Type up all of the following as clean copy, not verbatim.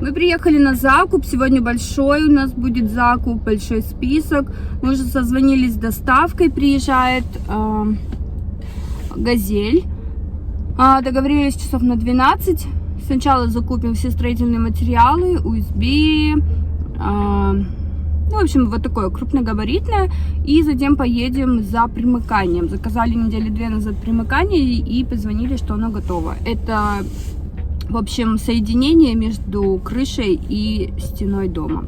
Мы приехали на закуп, сегодня большой у нас будет закуп, большой список. Мы уже созвонились с доставкой, приезжает Газель. Договорились часов на 12. Сначала закупим все строительные материалы, USB, в общем, вот такое крупногабаритное. И затем поедем за примыканием. Заказали недели 2 назад примыкание и позвонили, что оно готово. Это, в общем, соединение между крышей и стеной дома.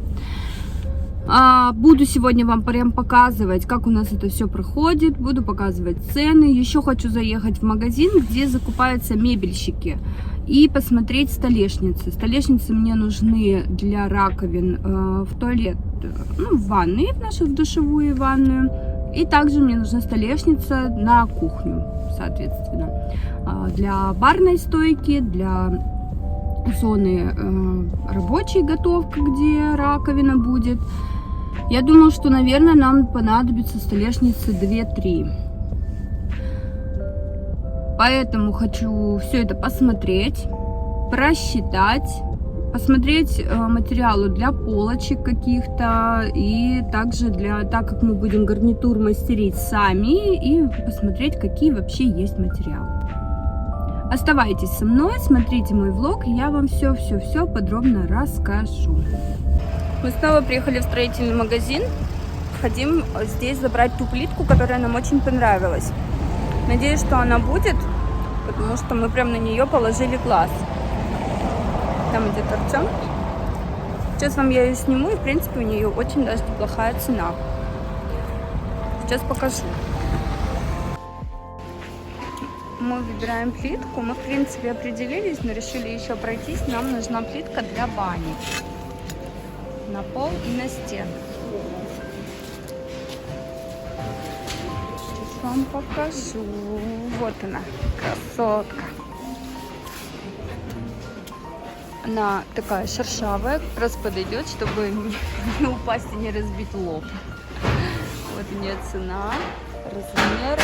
Буду сегодня вам прям показывать, как у нас это все проходит. Буду показывать цены. Еще хочу заехать в магазин, где закупаются мебельщики, и посмотреть столешницы. Столешницы мне нужны для раковин в туалет, в ванной, в нашу душевую ванную. И также мне нужна столешница на кухню, соответственно. Для барной стойки, для зоны рабочей готовка, где раковина будет. Я думаю, что, наверное, нам понадобится столешницы 2-3. Поэтому хочу все это посмотреть, просчитать, посмотреть материалы для полочек каких-то, и также так как мы будем гарнитур мастерить сами, и посмотреть, какие вообще есть материалы. Оставайтесь со мной, смотрите мой влог, и я вам все подробно расскажу. Мы снова приехали в строительный магазин. Хотим здесь забрать ту плитку, которая нам очень понравилась. Надеюсь, что она будет, потому что мы прям на нее положили глаз. Там идет Артем. Сейчас вам я ее сниму, и в принципе у нее очень даже неплохая цена. Сейчас покажу. Мы выбираем плитку. Мы в принципе определились, но решили еще пройтись. Нам нужна плитка для бани. На пол и на стены. Сейчас вам покажу. Вот она, красотка. Она такая шершавая, как раз подойдет, чтобы не упасть и не разбить лоб. Вот у нее цена, размеры.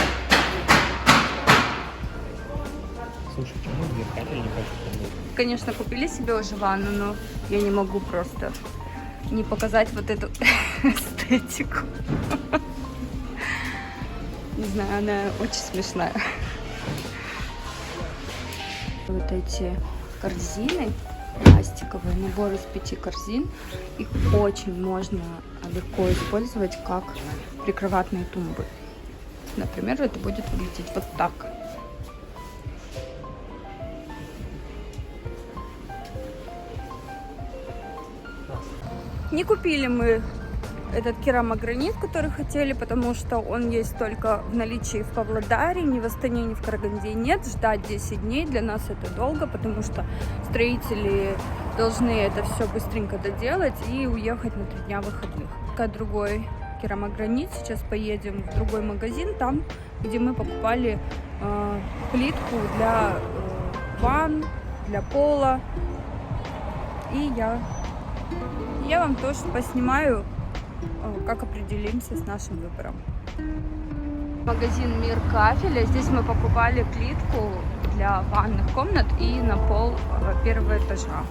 Слушай, почему зеркатель не хочет? Конечно, купили себе уже ванну, но я не могу просто не показать вот эту эстетику. Не знаю, она очень смешная. Вот эти корзины пластиковые, набор из 5 корзин. Их очень можно легко использовать как прикроватные тумбы. Например, это будет выглядеть вот так. Не купили мы этот керамогранит, который хотели, потому что он есть только в наличии в Павлодаре, ни в Астане, ни в Караганде нет. Ждать 10 дней для нас это долго, потому что строители должны это все быстренько доделать и уехать на 3 дня выходных. Другой керамогранит. Сейчас поедем в другой магазин, там, где мы покупали плитку для ванн, для пола. И я вам тоже поснимаю, как определимся с нашим выбором. Магазин Мир кафеля. Здесь мы покупали плитку для ванных комнат и на пол 1-го этажа.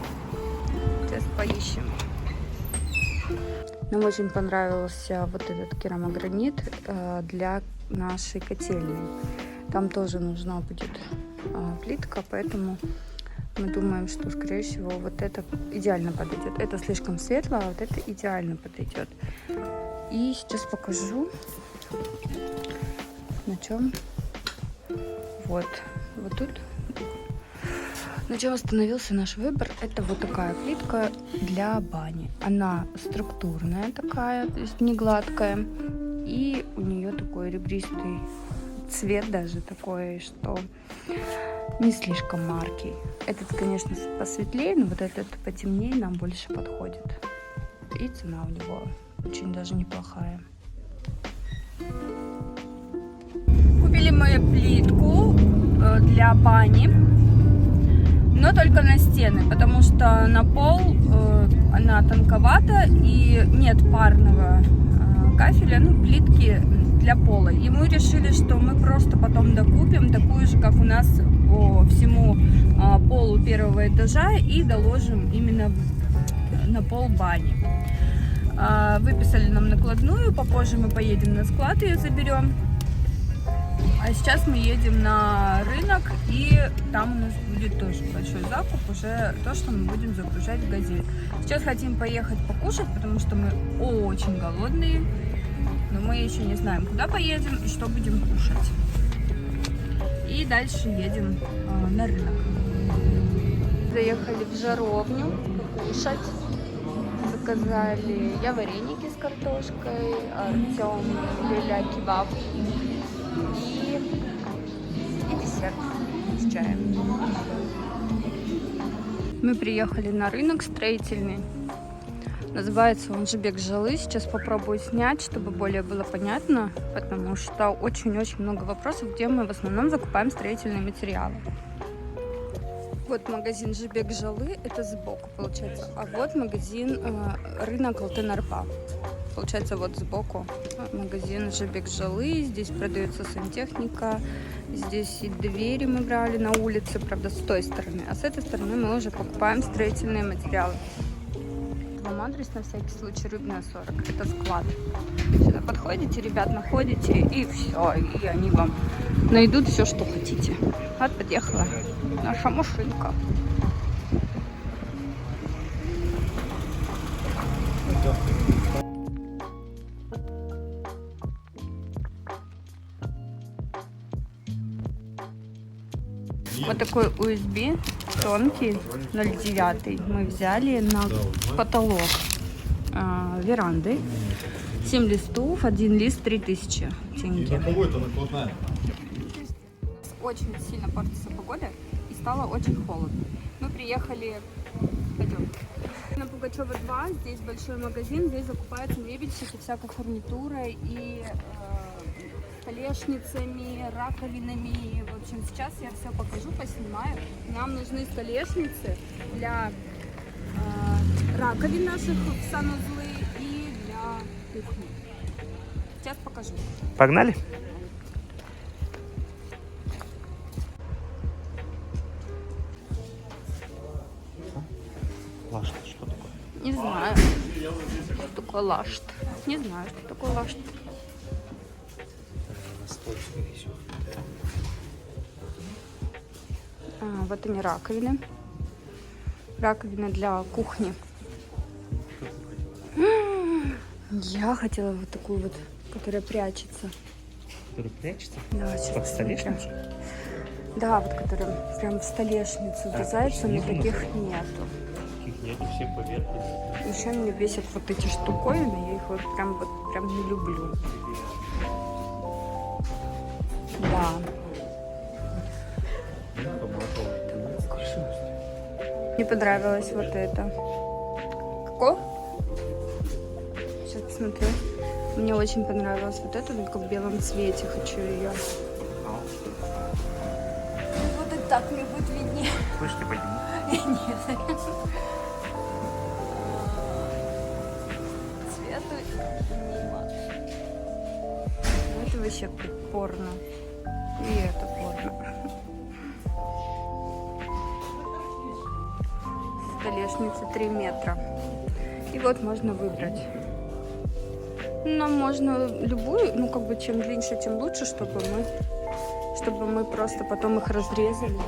Сейчас поищем. Нам очень понравился вот этот керамогранит для нашей котельной. Там тоже нужна будет плитка, поэтому мы думаем, что, скорее всего, вот это идеально подойдет. Это слишком светло, а вот это идеально подойдет. И сейчас покажу, на чем. Вот тут. На чем остановился наш выбор. Это вот такая плитка для бани. Она структурная такая, то есть не гладкая. И у нее такой ребристый цвет даже такой, что не слишком маркий. Этот, конечно, посветлее, но вот этот потемнее нам больше подходит. И цена у него очень даже неплохая. Купили мы плитку для бани, но только на стены, потому что на пол она тонковата и нет парного кафеля, плитки для пола. И мы решили, что мы просто потом докупим такую же, как у нас по всему полу первого этажа и доложим именно на пол бани. Выписали нам накладную, попозже мы поедем на склад, ее заберем. А сейчас мы едем на рынок, и там у нас будет тоже большой закуп, уже то, что мы будем загружать в «Газель». Сейчас хотим поехать покушать, потому что мы очень голодные, но мы еще не знаем, куда поедем и что будем кушать. И дальше едем на рынок. Заехали в жаровню покушать. Заказали я вареники с картошкой, Артем ля-ля-кебаб и десерт с чаем. Мы приехали на рынок строительный. Называется он Жибек-Жалы. Сейчас попробую снять, чтобы более было понятно, потому что очень-очень много вопросов, где мы в основном закупаем строительные материалы. Вот магазин Жибек-Жалы, это сбоку получается. А вот магазин рынок Алтын-Арба. Получается, вот сбоку магазин Жибек-Жалы. Здесь продается сантехника. Здесь и двери мы брали на улице, правда, с той стороны. А с этой стороны мы уже покупаем строительные материалы. Вам адрес на всякий случай: Рыбная 40. Это склад. Сюда подходите, ребят, находите, и все. И они вам найдут все, что хотите. Вот подъехала наша машинка. Вот такой USB тонкий 0,9 мы взяли на потолок веранды. 7 листов, 1 лист 3000 тенге. Очень сильно портится погода и стало очень холодно. Мы приехали, пойдем, на Пугачева 2, здесь большой магазин, здесь закупаются мебельщики, всякой фурнитурой и столешницами, раковинами. В общем, сейчас я все покажу, поснимаю. Нам нужны столешницы для раковин наших в санузлы и для кухни. Сейчас покажу. Погнали? Лашт, что такое? Не знаю, что такое лашт. Не знаю, что такое лашт. Вот они, раковины. Раковины для кухни. Я хотела вот такую вот, которая прячется. Который прячется? Да, сейчас под столешницу? посмотрим. Да, вот которая прям в столешницу врезается, но таких нету. Таких нету, все поверхности. Еще меня бесят вот эти штуковины, я их вот прям не люблю. Да. Мне понравилось вот это. Какое? Сейчас посмотрю. Мне очень понравилось вот это, только в белом цвете хочу ее. Вот и так мне будет виднее. Хочешь, ты пойдем? Нет. Цвету мимо. Это вообще порно. И это порно. Столешница 3 метра. И вот можно выбрать. Нам можно любую, ну как бы чем длиннее, тем лучше, чтобы мы просто потом их разрезали.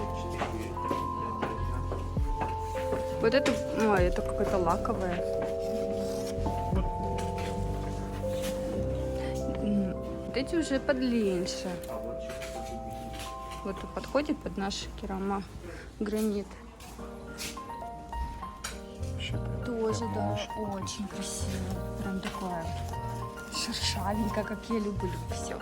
Вот это, ой, это какое-то лаковое. Вот эти уже подлиннее. Вот подходит под наш керамогранит. Тоже, да, очень красиво. Прям такое шершавенькое, как я люблю. Все.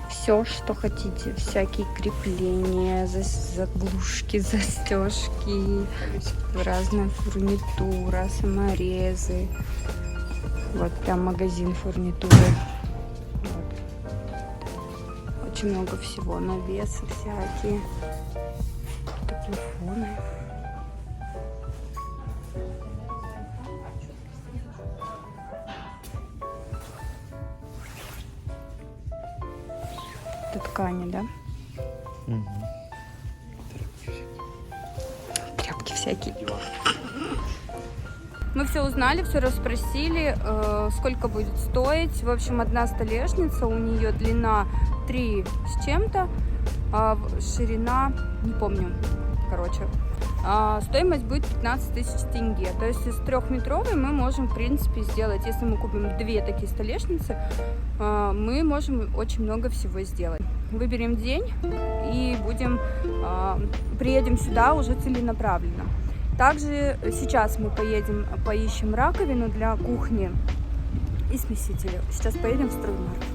Все, что хотите. Всякие крепления, заглушки, застежки, разная фурнитура, саморезы. Вот прям магазин фурнитуры. Вот. Очень много всего. Навесы всякие. Телефоны. ткани, да? Угу. Тряпки всякие. Мы все узнали, все расспросили, сколько будет стоить. В общем, одна столешница, у нее длина 3 с чем-то, а ширина, не помню, короче. Стоимость будет 15 тысяч тенге. То есть из 3-метровой мы можем, в принципе, сделать, если мы купим 2 такие столешницы, мы можем очень много всего сделать. Выберем день и приедем сюда уже целенаправленно. Также сейчас мы поищем раковину для кухни и смесители. Сейчас поедем в Строймарт.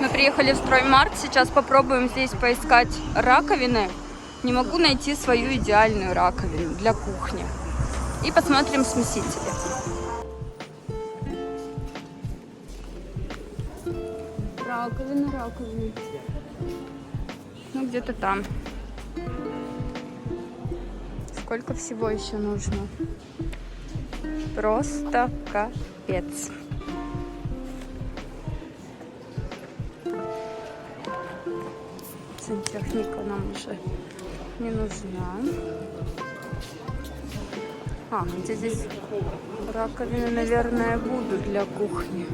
Мы приехали в Строймарт, сейчас попробуем здесь поискать раковины. Не могу найти свою идеальную раковину для кухни. И посмотрим смесители. Раковина. Ну, где-то там. Сколько всего еще нужно? Просто капец. Сантехника нам уже не нужна. Где здесь раковины, наверное, будут для кухни.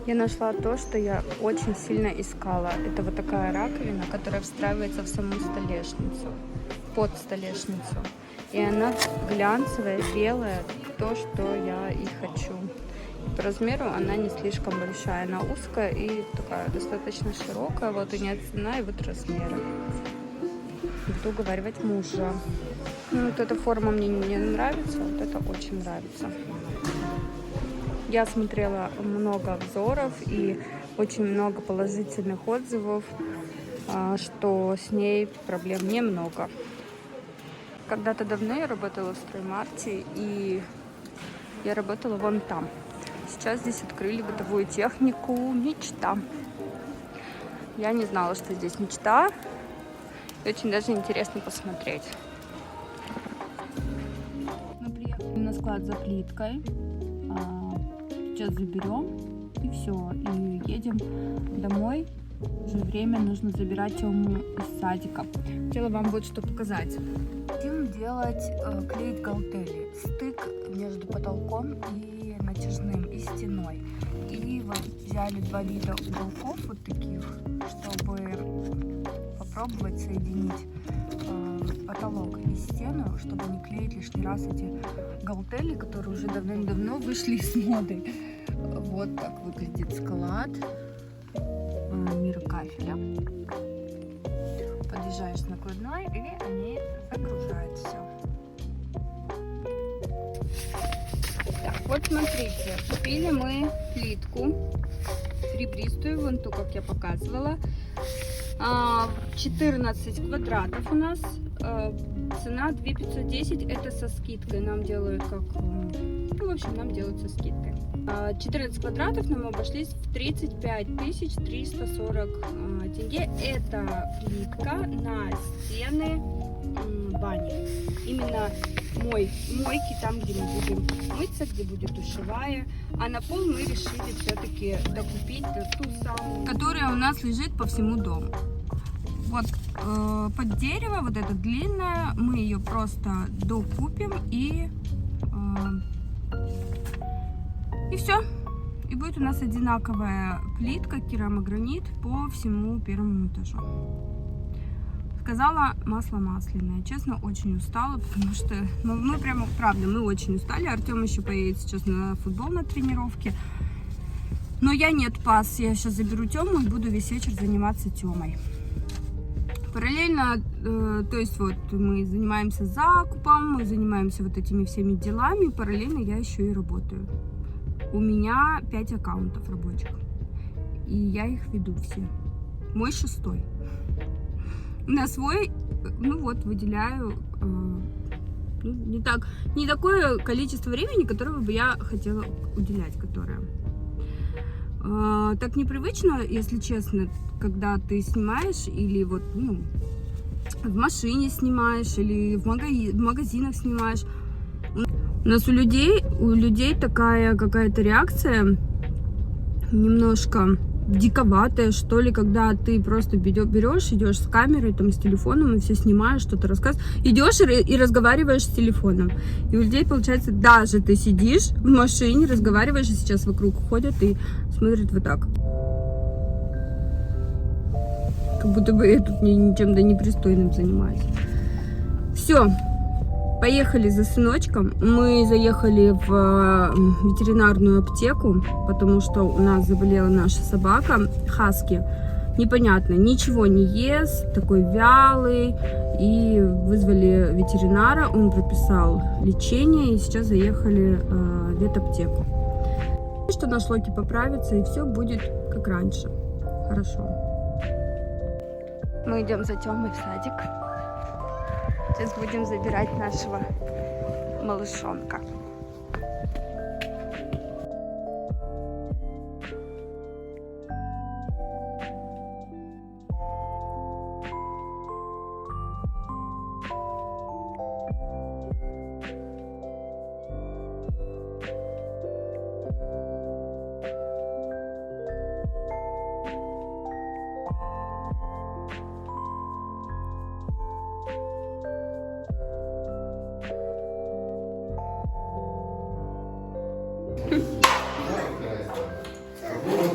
Я нашла то, что я очень сильно искала. Это вот такая раковина, которая встраивается в саму столешницу, под столешницу. И она глянцевая, белая, то, что я и хочу. По размеру она не слишком большая, она узкая и такая достаточно широкая. Вот у нее цена и вот размеры. Буду уговаривать мужа. Ну, вот эта форма мне не нравится, вот это очень нравится. Я смотрела много обзоров и очень много положительных отзывов, что с ней проблем немного. Когда-то давно я работала в Строймарте, и я работала вон там. Сейчас здесь открыли бытовую технику «Мечта». Я не знала, что здесь «Мечта». И очень даже интересно посмотреть. Мы приехали на склад за плиткой. Сейчас заберем и все. И едем домой. Уже время, нужно забирать Тему из садика. Хотела вам вот что показать. Будем делать, клеить галтели. Стык между потолком и натяжным, и стеной. И вот взяли 2 вида уголков вот таких, чтобы попробовать соединить потолок и стену, чтобы не клеить лишний раз эти галтели, которые уже давным-давно вышли из моды. Вот так выглядит склад мира кафеля. Подъезжаешь с накладной, и они загружают все. Так, вот смотрите, купили мы плитку ребристую, вон ту, как я показывала. 14 квадратов у нас. Цена 2510, это со скидкой. Нам делают как... Ну, в общем, нам делают со скидкой. 14 квадратов нам обошлись в 35 340 тенге. Это плитка на стены бани. Именно мойки, там, где мы будем мыться, где будет душевая. А на пол мы решили все-таки докупить ту самую, которая у нас лежит по всему дому. Вот под дерево, вот эта длинная, мы ее просто докупим и все. И будет у нас одинаковая плитка, керамогранит по всему первому этажу. Сказала, масло масляное. Честно, очень устала, потому что, мы прямо, правда, мы очень устали. Артем еще поедет сейчас на футбол на тренировке. Но я нет пас. Я сейчас заберу Тему и буду весь вечер заниматься Темой. Параллельно, то есть вот мы занимаемся закупом, мы занимаемся вот этими всеми делами. Параллельно я еще и работаю. У меня 5 аккаунтов рабочих. И я их веду все. Мой 6-й. На свой, ну вот, выделяю не такое количество времени, которого бы я хотела уделять, которое. Так непривычно, если честно, когда ты снимаешь или вот, в машине снимаешь, или в магазинах снимаешь. У нас у людей такая какая-то реакция немножко диковатое, что ли, когда ты просто берешь, идешь с камерой, там, с телефоном и все снимаешь, что-то рассказываешь, идешь и разговариваешь с телефоном. И у людей, получается, даже ты сидишь в машине, разговариваешь, и сейчас вокруг ходят и смотрят вот так. Как будто бы я тут чем-то непристойным занимаюсь. Все. Поехали за сыночком. Мы заехали в ветеринарную аптеку, потому что у нас заболела наша собака Хаски. Непонятно, ничего не ест, такой вялый. И вызвали ветеринара, он прописал лечение, и сейчас заехали в ветаптеку. Что наш Локи поправится, и все будет как раньше. Хорошо. Мы идем за Тёмой в садик. Сейчас будем забирать нашего малышонка.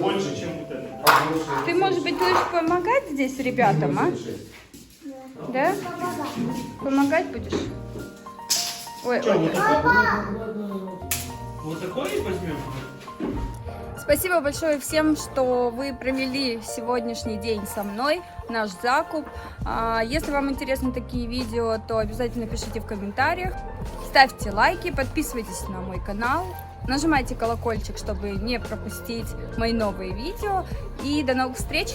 Больше, чем вот это. Ты, может быть, будешь помогать здесь ребятам, а? Да? Помогать будешь? Ой, Что, ой. вот такой возьмем? Спасибо большое всем, что вы провели сегодняшний день со мной, наш закуп. Если вам интересны такие видео, то обязательно пишите в комментариях. Ставьте лайки, подписывайтесь на мой канал. Нажимайте колокольчик, чтобы не пропустить мои новые видео. И до новых встреч!